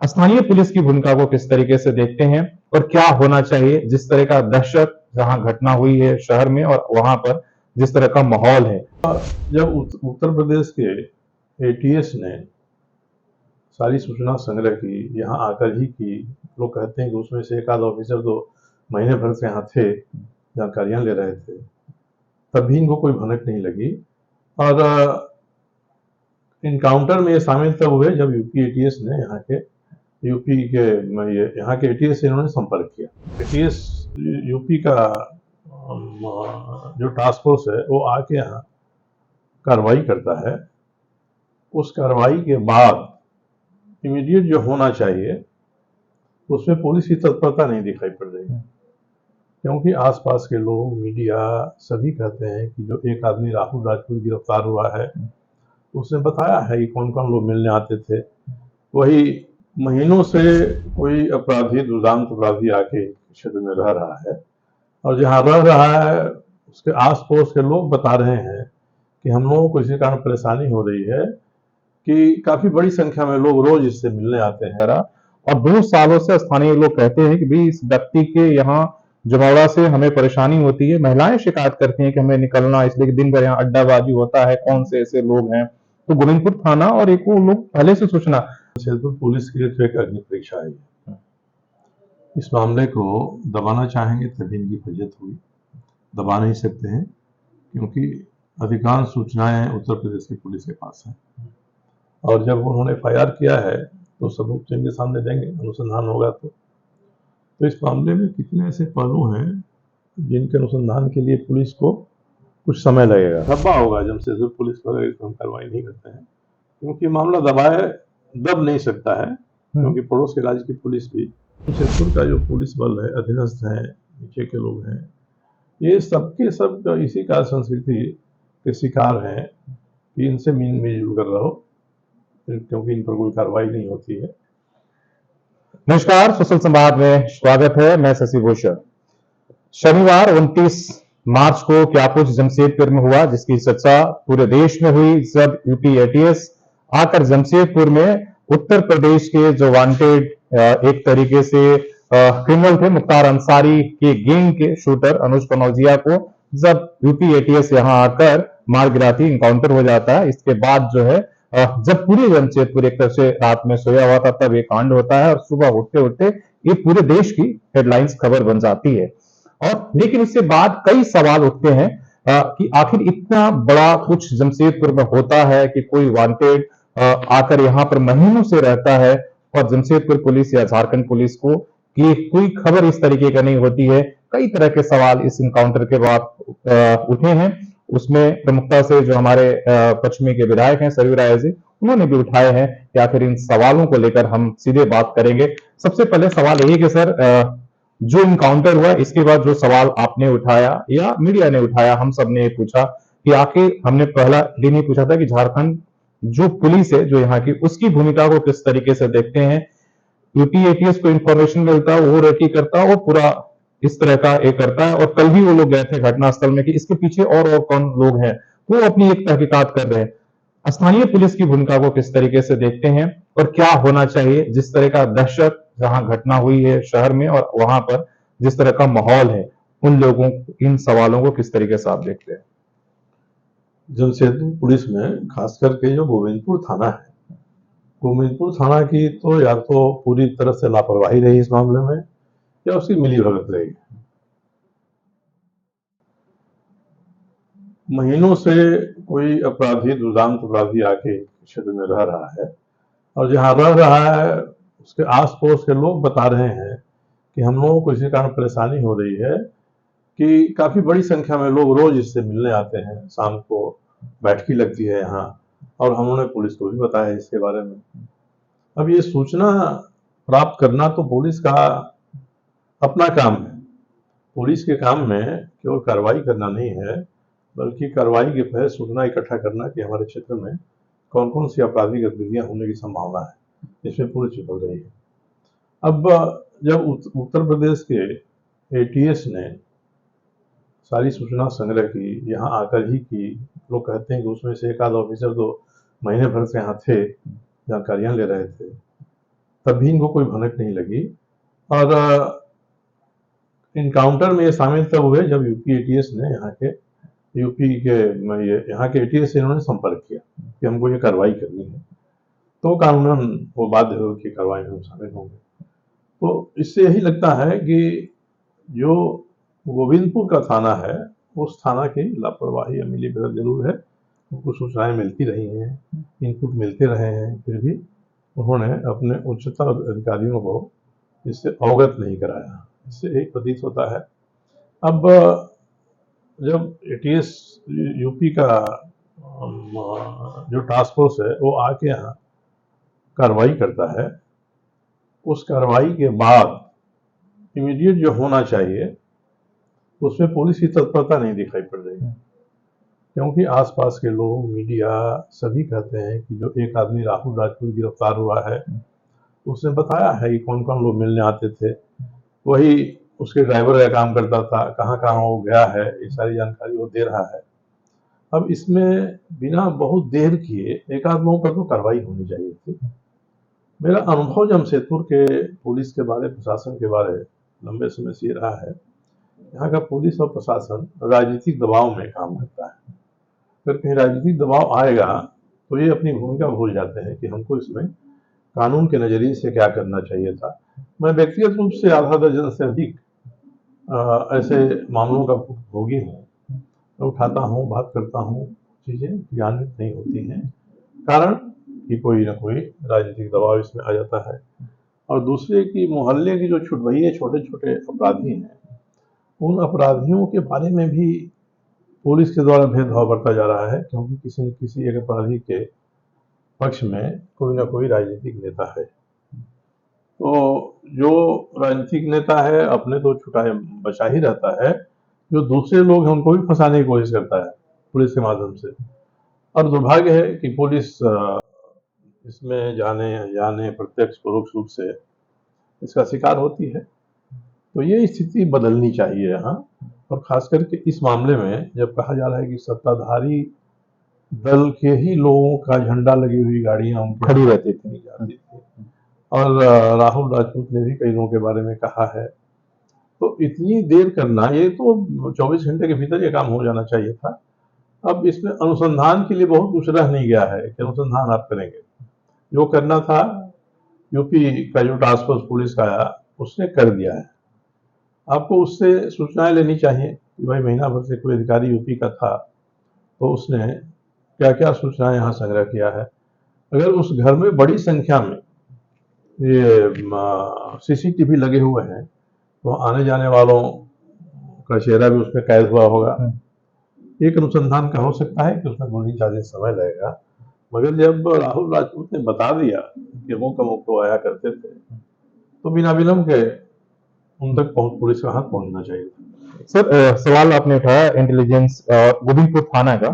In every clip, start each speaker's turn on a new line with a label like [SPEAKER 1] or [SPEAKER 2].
[SPEAKER 1] स्थानीय पुलिस की भूमिका को किस तरीके से देखते हैं और क्या होना चाहिए, जिस तरह का दहशत जहां घटना हुई है शहर में और वहां पर जिस तरह का माहौल है।
[SPEAKER 2] जब उत्तर प्रदेश के एटीएस ने सारी सूचना संग्रह की, यहाँ आकर ही की। लोग कहते हैं कि उसमें से एक आध ऑफिसर तो महीने भर से यहाँ थे, जानकारियां ले रहे थे, तब भी इनको कोई भनक नहीं लगी। और इनकाउंटर में ये शामिल तब हुए जब यूपी एटीएस ने यहाँ के एटीएस से इन्होंने संपर्क किया। एटीएस यूपी का जो टास्क फोर्स है वो आके यहाँ कार्रवाई करता है। उस कार्रवाई के बाद इमीडिएट जो होना चाहिए उसमें पुलिस की तत्परता नहीं दिखाई पड़ रही है, क्योंकि आसपास के लोग, मीडिया सभी कहते हैं कि जो एक आदमी राहुल राजपूत गिरफ्तार हुआ है, उसने बताया है कि कौन कौन लोग मिलने आते थे। वही महीनों से कोई अपराधी, दुर्दांत अपराधी आके क्षेत्र में रह रहा है, और जहाँ रह रहा है उसके आस पड़ोस के लोग बता रहे हैं कि हम लोगों को इसी कारण परेशानी हो रही है कि काफी बड़ी संख्या में लोग रोज इससे मिलने आते हैं।
[SPEAKER 1] और 2 सालों से स्थानीय लोग कहते हैं कि भाई इस व्यक्ति के यहाँ जमावड़ा से हमें परेशानी होती है। महिलाएं शिकायत करती हैं कि हमें निकलना, इसलिए कि दिन भर यहाँ अड्डाबाजी होता है, कौन से ऐसे लोग हैं। तो गोविंदपुर थाना और एक वो लोग पहले से सूचना।
[SPEAKER 2] जमशेदपुर पुलिस के लिए तो एक अग्नि परीक्षा है। इस मामले को दबाना चाहेंगे तभी इनकी फजीहत हुई, दबा नहीं सकते हैं, क्योंकि अधिकांश सूचनाएं उत्तर प्रदेश की पुलिस के पास हैं। और जब उन्होंने एफआईआर किया है तो सबूत तो इनके सामने देंगे, अनुसंधान होगा तो इस मामले में कितने ऐसे पहलू हैं जिनके अनुसंधान के लिए पुलिस को कुछ समय लगेगा। धब्बा होगा जमशेदपुर पुलिस पर अगर हम कार्रवाई नहीं करते हैं, क्योंकि मामला दब नहीं सकता है, क्योंकि पड़ोस के राज्य की पुलिस भी, जमशेदपुर का जो पुलिस बल है, अधीनस्थ है, नीचे के लोग हैं, ये सबके सब इसी का संस्कृति के शिकार हैं कि इनसे मिलजुल कर रहो, क्योंकि इन पर कोई कार्रवाई नहीं होती है।
[SPEAKER 1] नमस्कार, सोशल संवाद में स्वागत है। मैं शशि भूषण। शनिवार 29 मार्च को क्या कुछ जमशेदपुर में हुआ, जिसकी चर्चा पूरे देश में हुई, जब यूपी एटीएस आकर जमशेदपुर में उत्तर प्रदेश के जो वांटेड एक तरीके से क्रिमिनल थे, मुख्तार अंसारी के गैंग के शूटर अनुज कनौजिया को जब यूपी एटीएस यहां आकर मार गिराती, इनकाउंटर हो जाता है। इसके बाद जो है जब पूरे जमशेदपुर एक तरह से रात में सोया हुआ था, तब ये कांड होता है और सुबह उठते उठते ये पूरे देश की हेडलाइंस खबर बन जाती है। और लेकिन उसके बाद कई सवाल उठते हैं कि आखिर इतना बड़ा कुछ जमशेदपुर में होता है कि कोई वांटेड आकर यहाँ पर महीनों से रहता है और जमशेदपुर पुलिस या झारखंड पुलिस को कि कोई खबर इस तरीके का नहीं होती है। कई तरह के सवाल इस इनकाउंटर के बाद उठे हैं। उसमें प्रमुखता से जो हमारे पश्चिमी के विधायक हैं सरयू राय जी, उन्होंने भी उठाए हैं कि आखिर इन सवालों को लेकर हम सीधे बात करेंगे। सबसे पहले सवाल यही कि सर, जो इनकाउंटर हुआ इसके बाद जो सवाल आपने उठाया या मीडिया ने उठाया, हम सब ने पूछा कि आखिर, हमने पहला दिन ही पूछा था कि झारखंड जो पुलिस है जो यहाँ की, उसकी भूमिका को किस तरीके से देखते हैं। यूपी एटीएस को इंफॉर्मेशन मिलता है, वो रेकी करता है, वो पूरा इस तरह का एक करता है। और कल भी वो लोग गए थे घटनास्थल में कि इसके पीछे और कौन लोग हैं, वो अपनी एक तहकीकात कर रहे हैं। स्थानीय पुलिस की भूमिका को किस तरीके से देखते हैं और क्या होना चाहिए, जिस तरह का दहशत जहां घटना हुई है शहर में और वहां पर जिस तरह का माहौल है, उन लोगों, इन सवालों को किस तरीके से आप देखते हैं।
[SPEAKER 2] जमशेदपुर पुलिस में खास करके जो गोविंदपुर थाना है, गोविंदपुर थाना की तो या तो पूरी तरह से लापरवाही रही इस मामले में, या उसकी मिलीभगत रही। महीनों से कोई अपराधी, दुर्दांत अपराधी आके क्षेत्र में रह रहा है, और जहाँ रह रहा है उसके आस पड़ोस के लोग बता रहे हैं कि हम लोगों को इसी कारण परेशानी हो रही है कि काफी बड़ी संख्या में लोग रोज इससे मिलने आते हैं, शाम को बैठकी लगती है यहाँ, और हम लोगों ने पुलिस को भी बताया इसके बारे में। अब ये सूचना प्राप्त करना तो पुलिस का अपना काम है। पुलिस के काम में केवल कार्रवाई करना नहीं है, बल्कि कार्रवाई के पहले सूचना इकट्ठा करना कि हमारे क्षेत्र में कौन कौन सी आपराधिक गतिविधियां होने की संभावना है, इसमें पुलिस विफल रही है। अब जब उत्तर प्रदेश के एटीएस ने सारी सूचना संग्रह की, यहाँ आकर ही की। लोग कहते हैं कि उसमें से एक आध ऑफिसर तो महीने भर से यहाँ थे, जानकारियां ले रहे थे, तब भी इनको कोई भनक नहीं लगी। और इनकाउंटर में ये शामिल तब हुए जब यूपी एटीएस ने यहाँ के एटीएस से इन्होंने संपर्क किया कि हमको ये कार्रवाई करनी है, तो कानूनन वो बाध्य हो कि कार्रवाई में हम शामिल होंगे। तो इससे यही लगता है कि जो गोविंदपुर का थाना है, उस थाना की लापरवाही या मिलीभगत जरूर है। उनको सूचनाएं मिलती रही हैं, इनपुट मिलते रहे हैं, फिर भी उन्होंने अपने उच्चतर अधिकारियों को इससे अवगत नहीं कराया। इससे यही प्रतीत होता है। अब जब एटीएस यूपी का जो टास्क फोर्स है वो आके यहाँ कार्रवाई करता है, उस कार्रवाई के बाद इमीडिएट जो होना चाहिए उसमें पुलिस की तत्परता नहीं दिखाई पड़ रही है। क्योंकि आसपास के लोग, मीडिया सभी कहते हैं कि जो एक आदमी राहुल राजपूत गिरफ्तार हुआ है, उसने बताया है कि कौन कौन लोग मिलने आते थे, वही उसके ड्राइवर का काम करता था, कहाँ कहाँ वो गया है, ये सारी जानकारी वो दे रहा है। अब इसमें बिना बहुत देर किए एक आध लोगों पर तो कार्रवाई होनी चाहिए थी। मेरा अनुभव जमशेदपुर के पुलिस के बारे, प्रशासन के बारे लंबे समय से ये रहा है, यहाँ का पुलिस और प्रशासन राजनीतिक दबाव में काम करता है। अगर कहीं राजनीतिक दबाव आएगा तो ये अपनी भूमिका भूल जाते हैं कि हमको इसमें कानून के नजरिए से क्या करना चाहिए था। मैं व्यक्तिगत रूप से आधा दर्जन से अधिक ऐसे मामलों का भोगी हूँ। मैं उठाता हूँ, बात करता हूँ, चीजें ज्ञानित नहीं होती हैं, कारण कि कोई ना कोई राजनीतिक दबाव इसमें आ जाता है। और दूसरे की मोहल्ले की जो छुटभइये छोटे छोटे अपराधी हैं, उन अपराधियों के बारे में भी पुलिस के द्वारा भेदभाव बढ़ता जा रहा है, क्योंकि किसी न किसी एक अपराधी के पक्ष में कोई ना कोई राजनीतिक नेता है। तो जो राजनीतिक नेता है अपने तो छुटाए बचा ही रहता है, जो दूसरे लोग हैं उनको भी फंसाने की कोशिश करता है पुलिस के माध्यम से। और दुर्भाग्य है कि पुलिस इसमें जाने अनजाने, प्रत्यक्ष परोक्ष रूप से इसका शिकार होती है। तो ये स्थिति बदलनी चाहिए यहाँ, और खास करके इस मामले में जब कहा जा रहा है कि सत्ताधारी दल के ही लोगों का झंडा लगी हुई गाड़ियां उनके
[SPEAKER 1] खड़ी रहती थी।
[SPEAKER 2] जाती थी, और राहुल राजपूत ने भी कई लोगों के बारे में कहा है, तो इतनी देर करना, ये तो 24 घंटे के भीतर ये काम हो जाना चाहिए था। अब इसमें अनुसंधान के लिए बहुत कुछ रह नहीं गया है कि अनुसंधान आप करेंगे। जो करना था यूपी का जो टास्क फोर्स पुलिस का आया उसने कर दिया है। आपको उससे सूचनाएं लेनी चाहिए कि भाई महीना भर से कोई अधिकारी यूपी का था तो उसने क्या क्या सूचनाएं यहाँ संग्रह किया है। अगर उस घर में बड़ी संख्या में ये सीसीटीवी लगे हुए हैं तो आने जाने वालों का चेहरा भी उसमें कैद हुआ होगा। एक अनुसंधान का हो सकता है कि उसमें 2 दिन 4 दिन समय लगेगा, मगर जब राहुल राजपूत ने बता दिया कि वो कम आया करते थे तो बिना विलंब के उन तक पुलिस का हाथ पहुंचना चाहिए था।
[SPEAKER 1] सर, सवाल आपने उठाया इंटेलिजेंस गोविंदपुर थाना का।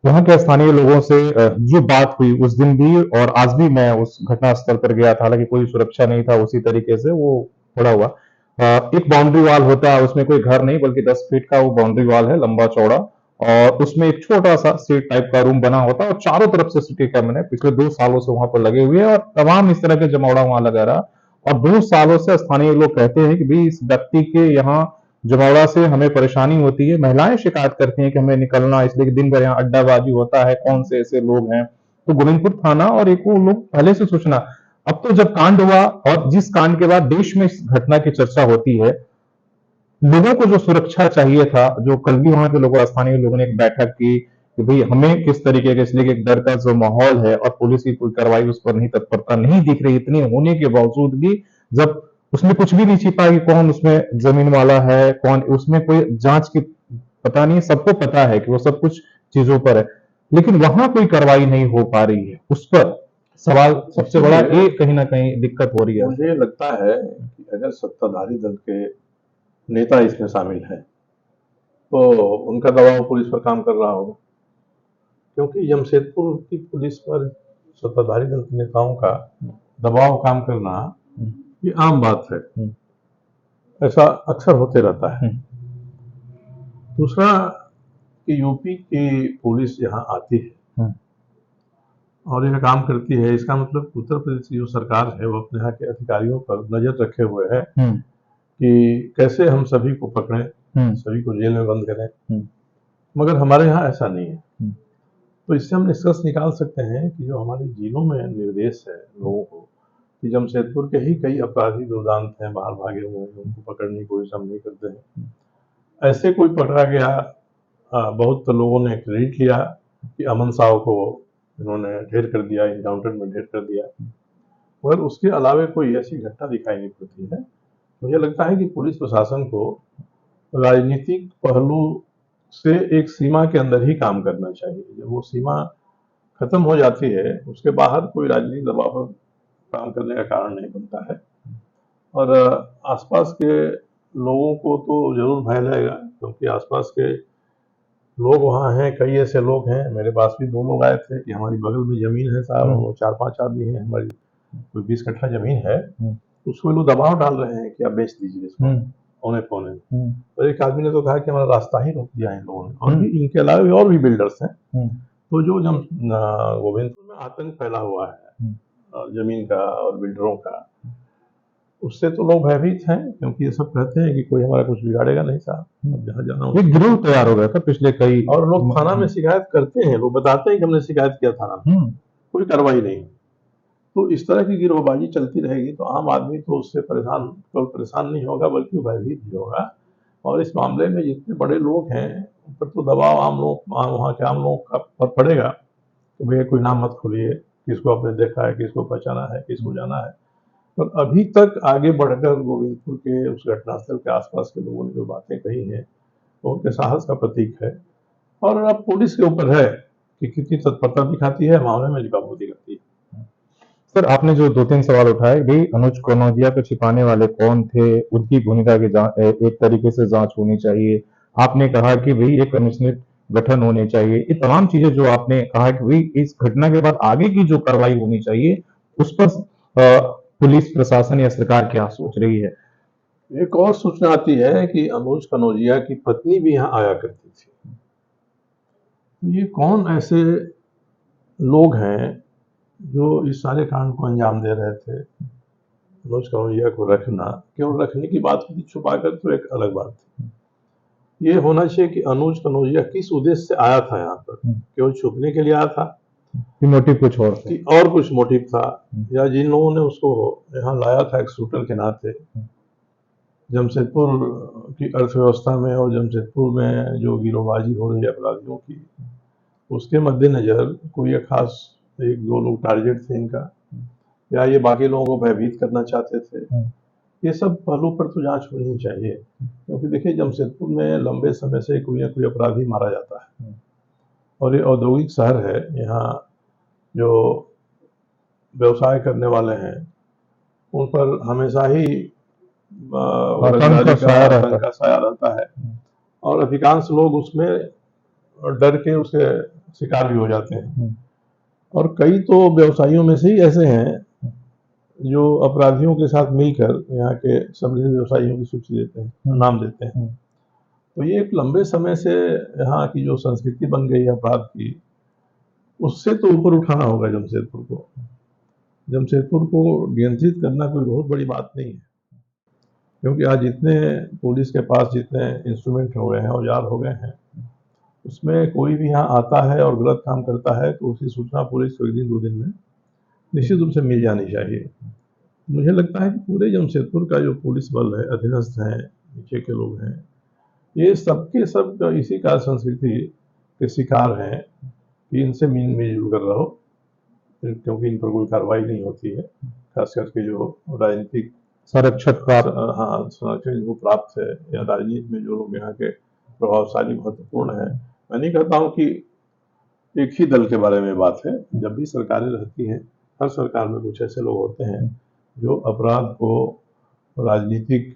[SPEAKER 1] वहां के स्थानीय लोगों से जो बात हुई उस दिन भी और आज भी, मैं उस घटना स्थल पर गया था, हालांकि कोई सुरक्षा नहीं था, उसी तरीके से वो खड़ा हुआ। एक बाउंड्री वॉल होता है, उसमें कोई घर नहीं बल्कि 10 फीट का वो बाउंड्री वॉल है, लंबा चौड़ा, और उसमें एक छोटा सा सेट टाइप का रूम बना होता है और चारों तरफ से सीसीटीवी कैमरे पिछले 2 सालों से वहां पर लगे हुए हैं और तमाम इस तरह के जमावड़ा वहां लगा रहा। और 2 सालों से स्थानीय लोग कहते हैं कि भाई इस व्यक्ति के यहाँ जमावड़ा से हमें परेशानी होती है, महिलाएं शिकायत करती हैं कि हमें निकलना, इसलिए कि दिन भर यहाँ अड्डाबाजी होता है, कौन से ऐसे लोग हैं। तो गोविंदपुर थाना और एक वो लोग पहले से सूचना, अब तो जब कांड हुआ और जिस कांड के बाद देश में इस घटना की चर्चा होती है, लोगों को जो सुरक्षा चाहिए था, जो कल भी वहां के लोगों, स्थानीय लोगों ने एक बैठक की कि भाई हमें किस तरीके के, इसलिए कि एक डर का जो माहौल है और पुलिस की कोई कार्रवाई उस पर नहीं, तत्परता नहीं दिख रही, इतनी होने के बावजूद भी, जब उसमें कुछ भी नहीं छिपा कि कौन उसमें जमीन वाला है, कौन उसमें, कोई जांच की पता नहीं, सबको पता है कि वो सब कुछ चीजों पर है, लेकिन वहां कोई कार्रवाई नहीं हो पा रही है। उस पर सवाल सबसे बड़ा ये कहीं ना कहीं दिक्कत हो रही है।
[SPEAKER 2] मुझे लगता है कि अगर सत्ताधारी दल के नेता इसमें शामिल है तो उनका दबाव पुलिस पर काम कर रहा होगा, क्योंकि जमशेदपुर की पुलिस पर सत्ताधारी दल के नेताओं का दबाव काम करना ये आम बात है, ऐसा अक्सर होते रहता है। दूसरा कि यूपी की पुलिस यहाँ आती है और यह काम करती है, इसका मतलब उत्तर प्रदेश की जो सरकार है वो अपने यहाँ के अधिकारियों पर नजर रखे हुए है कि कैसे हम सभी को पकड़ें, सभी को जेल में बंद करें, मगर हमारे यहाँ ऐसा नहीं है। तो इससे हम निष्कर्ष निकाल सकते हैं कि जो हमारे जिलों में निर्देश है लोगों को कि जमशेदपुर के ही कई अपराधी दुर्दांत हैं, बाहर भागे हुए हैं, उनको पकड़ने की कोशिश हम नहीं करते हैं। ऐसे कोई पकड़ा गया, बहुत लोगों ने क्रेडिट लिया कि अमन साव को इन्होंने ढेर कर दिया, इनकाउंटर में ढेर कर दिया, मगर उसके अलावे कोई ऐसी घटना दिखाई नहीं पड़ती है। मुझे लगता है कि पुलिस प्रशासन को राजनीतिक पहलू से एक सीमा के अंदर ही काम करना चाहिए। जब वो सीमा खत्म हो जाती है उसके बाहर कोई राजनीतिक दबाव पर काम करने का कारण नहीं बनता है। और आसपास के लोगों को तो जरूर भय लगेगा, क्योंकि आसपास के लोग वहाँ हैं, कई ऐसे लोग हैं, मेरे पास भी 2 लोग आए थे कि हमारी बगल में जमीन है साहब, वो 4-5 आदमी हैं, हमारी कोई 20 कट्ठा जमीन है, उसको लोग दबाव डाल रहे हैं कि आप बेच दीजिए इसको औने पौने। तो एक आदमी ने तो कहा कि हमारा रास्ता ही रोक दिया इन लोगों ने, और भी इनके अलावा और भी बिल्डर्स हैं। तो जो गोविंदपुर में आतंक फैला हुआ है जमीन का और बिल्डरों का, उससे तो लोग भयभीत हैं, क्योंकि ये सब कहते हैं कि कोई हमारा कुछ बिगाड़ेगा नहीं साहब, अब जहाँ जाना हो।
[SPEAKER 1] एक गिरोह तैयार हो गया था पिछले कई,
[SPEAKER 2] और लोग थाना में शिकायत करते हैं, लोग बताते हैं कि हमने शिकायत किया थाना में, कोई कार्रवाई नहीं। तो इस तरह की गिरोहबाजी चलती रहेगी तो आम आदमी तो उससे परेशान नहीं होगा, बल्कि भयभीत भी होगा। और इस मामले में जितने बड़े लोग हैं उन पर तो दबाव वहाँ के आम लोग पर पड़ेगा कि भैया कोई नाम मत खोलिए, किसको आपने देखा है, किसको पहचाना है, किसको जाना है। पर अभी तक आगे बढ़कर गोविंदपुर के उस घटनास्थल के आसपास के लोगों ने जो बातें कही हैं वो उनके साहस का प्रतीक है। और अब पुलिस के ऊपर है कि कितनी तत्परता दिखाती है, मामले में जवाबदेही करती है।
[SPEAKER 1] सर आपने जो 2-3 सवाल उठाए, भाई अनुज कनौजिया को छिपाने वाले कौन थे, उनकी भूमिका की एक तरीके से जांच होनी चाहिए। आपने कहा कि भाई एक कमिश्नर गठन होने चाहिए। ये तमाम चीजें जो आपने कहा कि भाई इस घटना के बाद आगे की जो कार्रवाई होनी चाहिए उस पर पुलिस प्रशासन या सरकार क्या सोच रही है?
[SPEAKER 2] एक और सूचना आती है कि अनुज कनौजिया की पत्नी भी यहाँ आया करती थी। ये कौन ऐसे लोग हैं जो इस सारे कांड को अंजाम दे रहे थे? अनुज कनौजिया को रखना, केवल रखने की बात थी, छुपाकर तो एक अलग बात थी। ये होना चाहिए कि अनुज कनौजिया किस उद्देश्य से आया था यहाँ पर, केवल छुपने के लिए आया था
[SPEAKER 1] कि मोटिव कुछ और था?
[SPEAKER 2] कि और कुछ मोटिव था, या जिन लोगों ने उसको यहाँ लाया था एक शूटर के नाते, जमशेदपुर की अर्थव्यवस्था में और जमशेदपुर में जो गिरोहबाजी हो रही है अपराधियों की, उसके मद्देनजर कोई खास 1-2 लोग टारगेट थे इनका, या ये बाकी लोगों को भयभीत करना चाहते थे। ये सब पहलू पर तो जांच होनी चाहिए, क्योंकि देखिए जमशेदपुर में लंबे समय से कोई ना कोई अपराधी मारा जाता है, और ये औद्योगिक शहर है, यहाँ जो व्यवसाय करने वाले हैं उन पर हमेशा ही
[SPEAKER 1] आतंक
[SPEAKER 2] का साया रहता है, और अधिकांश लोग उसमें डर के उसके शिकार भी हो जाते हैं। और कई तो व्यवसायियों में से ही ऐसे हैं जो अपराधियों के साथ मिलकर यहाँ के समृद्ध व्यवसायियों की सूची देते हैं, नाम देते हैं। तो ये एक लंबे समय से यहाँ की जो संस्कृति बन गई है अपराध की, उससे तो ऊपर उठाना होगा जमशेदपुर को। जमशेदपुर को नियंत्रित करना कोई बहुत बड़ी बात नहीं है, क्योंकि आज जितने पुलिस के पास जितने इंस्ट्रूमेंट हो गए हैं, औजार हो गए हैं, उसमें कोई भी यहाँ आता है और गलत काम करता है तो उसकी सूचना पुलिस को 1 दिन 2 दिन में निश्चित रूप से मिल जानी चाहिए। मुझे लगता है कि पूरे जमशेदपुर का जो पुलिस बल है, अधीनस्थ हैं, नीचे के लोग हैं, ये सबके सब इसी कार्य संस्कृति के शिकार हैं कि इनसे मिलजुल कर रहो, क्योंकि इन पर कोई कार्रवाई नहीं होती है। खास करके जो राजनीतिक
[SPEAKER 1] संरक्षक प्राप्त,
[SPEAKER 2] हाँ, संरक्षण जिनको प्राप्त है, या राजनीति में जो लोग यहाँ के प्रभावशाली महत्वपूर्ण है। मैं नहीं कहता हूँ कि एक ही दल के बारे में बात है, जब भी सरकारें रहती हैं, हर सरकार में कुछ ऐसे लोग होते हैं जो अपराध को राजनीतिक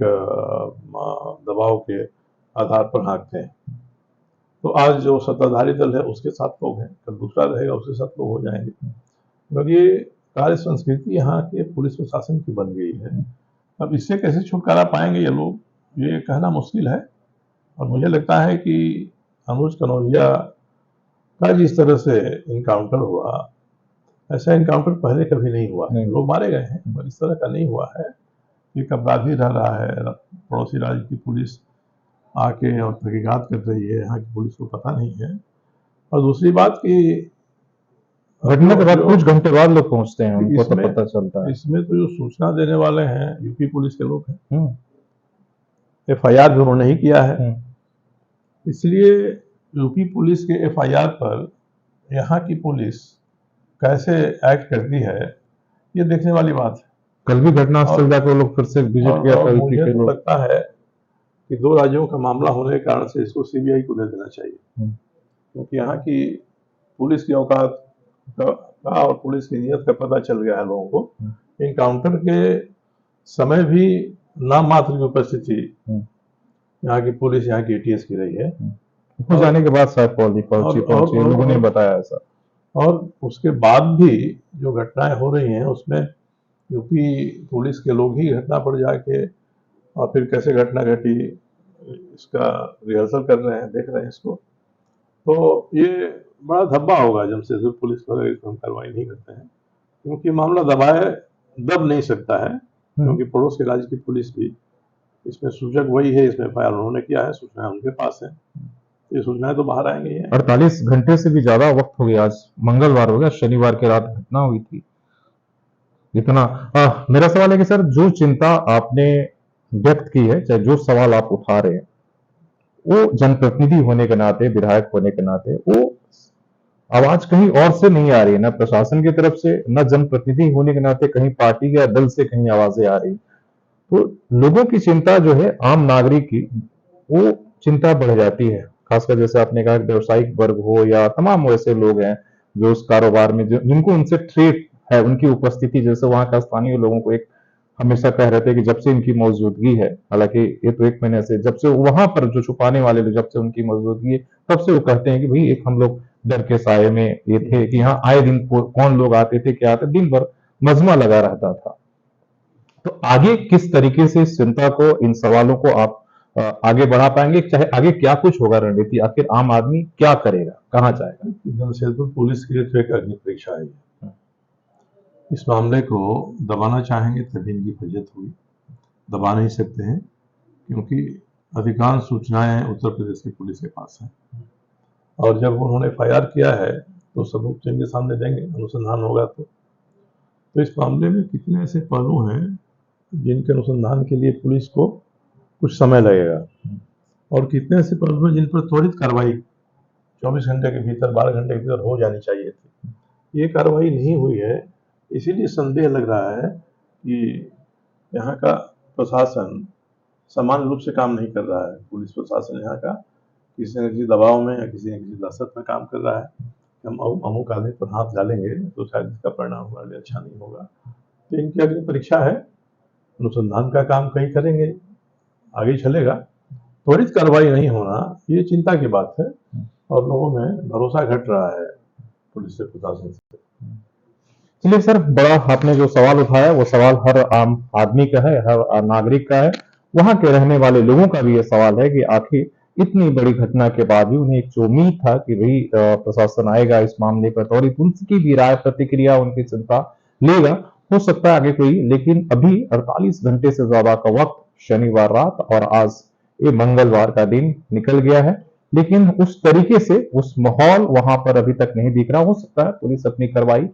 [SPEAKER 2] दबाव के आधार पर हाँकते हैं। तो आज जो सत्ताधारी दल है उसके साथ लोग हैं, कल दूसरा रहेगा उसके साथ लोग हो जाएंगे। मगर ये कार्य संस्कृति यहाँ के पुलिस प्रशासन की बन गई है। अब इससे कैसे छुटकारा पाएंगे ये लोग, ये कहना मुश्किल है। और मुझे लगता है कि अनुज कनौजिया का जिस तरह से इनकाउंटर हुआ, ऐसा इनकाउंटर पहले कभी नहीं हुआ है।
[SPEAKER 1] नहीं।
[SPEAKER 2] लोग मारे गए हैं पर इस तरह का नहीं हुआ है। एक अपराधी रह रहा है, पड़ोसी राज्य की पुलिस आके और तहकीकात कर रही है, यहाँ की पुलिस को पता नहीं है। और दूसरी बात कि
[SPEAKER 1] घटना के बाद कुछ घंटे बाद लोग पहुंचते हैं, उनको तो
[SPEAKER 2] इसमें
[SPEAKER 1] पता चलता है।
[SPEAKER 2] इसमें तो जो सूचना देने वाले हैं यूपी पुलिस के लोग हैं।
[SPEAKER 1] हम्म,
[SPEAKER 2] एफआईआर भी उन्होंने ही किया है।
[SPEAKER 1] हम्म।
[SPEAKER 2] इसलिए यूपी पुलिस के एफआईआर पर यहाँ की पुलिस कैसे एक्ट करती है, ये देखने वाली बात है।
[SPEAKER 1] कल भी घटनास्थल जाकर वो लोग फिर से विजिट किया था यूपी
[SPEAKER 2] मुझे
[SPEAKER 1] के
[SPEAKER 2] तो
[SPEAKER 1] लोग।
[SPEAKER 2] लगता है कि 2 राज्यों का मामला होने के कारण से इसको सीबीआई को दे देना चाहिए, क्योंकि यहाँ की पुलिस की औकात का और पुलिस की नीयत का पता चल गया है लोगों को। इनकाउंटर के समय भी नाम मात्र की उपस्थिति यहाँ की पुलिस, यहाँ की एटीएस की रही है।
[SPEAKER 1] हो जाने के बाद शायद पहुंची लोगों ने बताया ऐसा।
[SPEAKER 2] और उसके बाद भी जो घटनाएं हो रही हैं उसमें यूपी पुलिस के लोग ही घटना पर जाके और फिर कैसे घटना घटी इसका रिहर्सल कर रहे हैं, देख रहे हैं इसको। तो ये बड़ा धब्बा होगा जमशेदपुर पुलिस पर अगर हम कार्रवाई नहीं करते हैं, क्योंकि मामला दब नहीं सकता है, क्योंकि पड़ोस के राज्य की पुलिस भी इसमें सूचक वही है। इसमें एफआईआर उन्होंने किया है, सूचना उनके पास है, ये सूचनाएं तो बाहर आएंगी।
[SPEAKER 1] 48 घंटे से भी ज्यादा वक्त हो गया, आज मंगलवार हो गया, शनिवार की रात घटना हुई थी। इतना मेरा सवाल है कि सर, जो चिंता आपने व्यक्त की है, चाहे जो सवाल आप उठा रहे हैं, वो जनप्रतिनिधि होने के नाते, विधायक होने के नाते, वो आवाज कहीं और से नहीं आ रही है, ना प्रशासन की तरफ से, न जनप्रतिनिधि होने के नाते कहीं पार्टी या दल से कहीं आवाजें आ रही। तो लोगों की चिंता जो है, आम नागरिक की, वो चिंता बढ़ जाती है। खासकर जैसे आपने कहा, व्यवसायिक वर्ग हो या तमाम वैसे लोग हैं जो उस कारोबार में, जिनको उनसे ट्रेड है, उनकी उपस्थिति, जैसे वहां का स्थानीय लोगों को एक हमेशा कह रहे थे कि जब से इनकी मौजूदगी है, हालांकि ये तो 1 महीने से, जब से वहां पर जो छुपाने वाले लोग, जब से उनकी मौजूदगी है, तब से वो कहते हैं कि भाई एक हम लोग डर के साये में ये थे कि यहाँ आए दिन कौन लोग आते थे, क्या आते, दिन भर मजमा लगा रहता था। तो आगे किस तरीके से इस चिंता को, इन सवालों को आप आगे बढ़ा पाएंगे, चाहे आगे क्या कुछ होगा रणनीति, आखिर आम आदमी क्या करेगा, कहाँ जाएगा?
[SPEAKER 2] जमशेदपुर पुलिस के लिए तो एक अग्नि परीक्षा है। इस मामले को दबाना चाहेंगे तभी इनकी फजीहत होगी, दबा नहीं सकते हैं, क्योंकि अधिकांश सूचनाएं उत्तर प्रदेश की पुलिस के पास हैं। और जब उन्होंने एफआईआर किया है तो सबूत तो इनके सामने देंगे, अनुसंधान होगा तो इस मामले में कितने ऐसे पहलू हैं जिनके अनुसंधान के लिए पुलिस को कुछ समय लगेगा, और कितने ऐसे पहलू हैं जिन पर त्वरित कार्रवाई 24 घंटे के भीतर, 12 घंटे के भीतर हो जानी चाहिए थी। ये कार्रवाई नहीं हुई है, इसीलिए संदेह लग रहा है कि यहाँ का प्रशासन समान रूप से काम नहीं कर रहा है। पुलिस प्रशासन यहाँ का किसी न किसी दबाव में या किसी न किसी दहशत में काम कर रहा है। हम अमुक आदमी पर हाथ डालेंगे तो शायद इसका परिणाम हमारे लिए अच्छा नहीं होगा। तो इनकी अग्नि परीक्षा है, अनुसंधान का काम कहीं करेंगे, आगे चलेगा। त्वरित कार्रवाई नहीं होना ये चिंता की बात है, और लोगों में भरोसा घट रहा है पुलिस से, प्रशासन से।
[SPEAKER 1] चलिए सर, बड़ा आपने जो सवाल उठाया वो सवाल हर आम आदमी का है, हर नागरिक का है। वहां के रहने वाले लोगों का भी ये सवाल है कि आखिर इतनी बड़ी घटना के बाद भी उन्हें एक जो उम्मीद था कि भाई प्रशासन आएगा इस मामले पर, और उनकी भी राय, प्रतिक्रिया, उनकी चिंता लेगा। हो सकता है आगे कोई, लेकिन अभी 48 घंटे से ज्यादा का वक्त, शनिवार रात और आज ये मंगलवार का दिन निकल गया है, लेकिन उस तरीके से उस माहौल वहां पर अभी तक नहीं दिख रहा। हो सकता है पुलिस अपनी कार्रवाई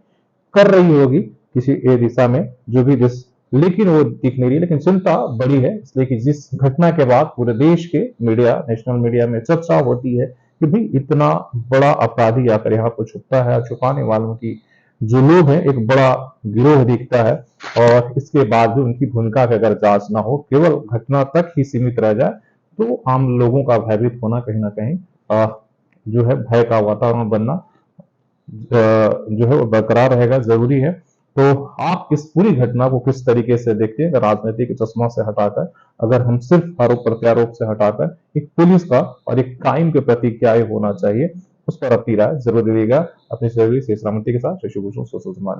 [SPEAKER 1] कर रही होगी किसी एक दिशा में, जो भी दिश, लेकिन वो दिख नहीं रही। लेकिन चिंता बड़ी है, इसलिए कि जिस घटना के बाद पूरे देश के मीडिया, नेशनल मीडिया में चर्चा होती है कि भाई इतना बड़ा अपराधी आकर यहाँ पर छुपता है, छुपाने वालों की जो लोग हैं एक बड़ा गिरोह दिखता है, और इसके बाद भी उनकी भूमिका की अगर जांच ना हो, केवल घटना तक ही सीमित रह जाए, तो आम लोगों का भयभीत होना कहीं ना कहीं जो है भय का वातावरण बनना जो है वो बरकरार रहेगा, जरूरी है। तो आप इस पूरी घटना को किस तरीके से देखते हैं, अगर राजनीतिक चश्मा से हटाकर, अगर हम सिर्फ आरोप प्रत्यारोप से हटाकर एक पुलिस का और एक क्राइम के प्रति क्या होना चाहिए, उस पर अपनी राय जरूर दीजिएगा। अपनी सहयोगी श्री श्रामती के साथ शशि भूषण, सोशल समाज।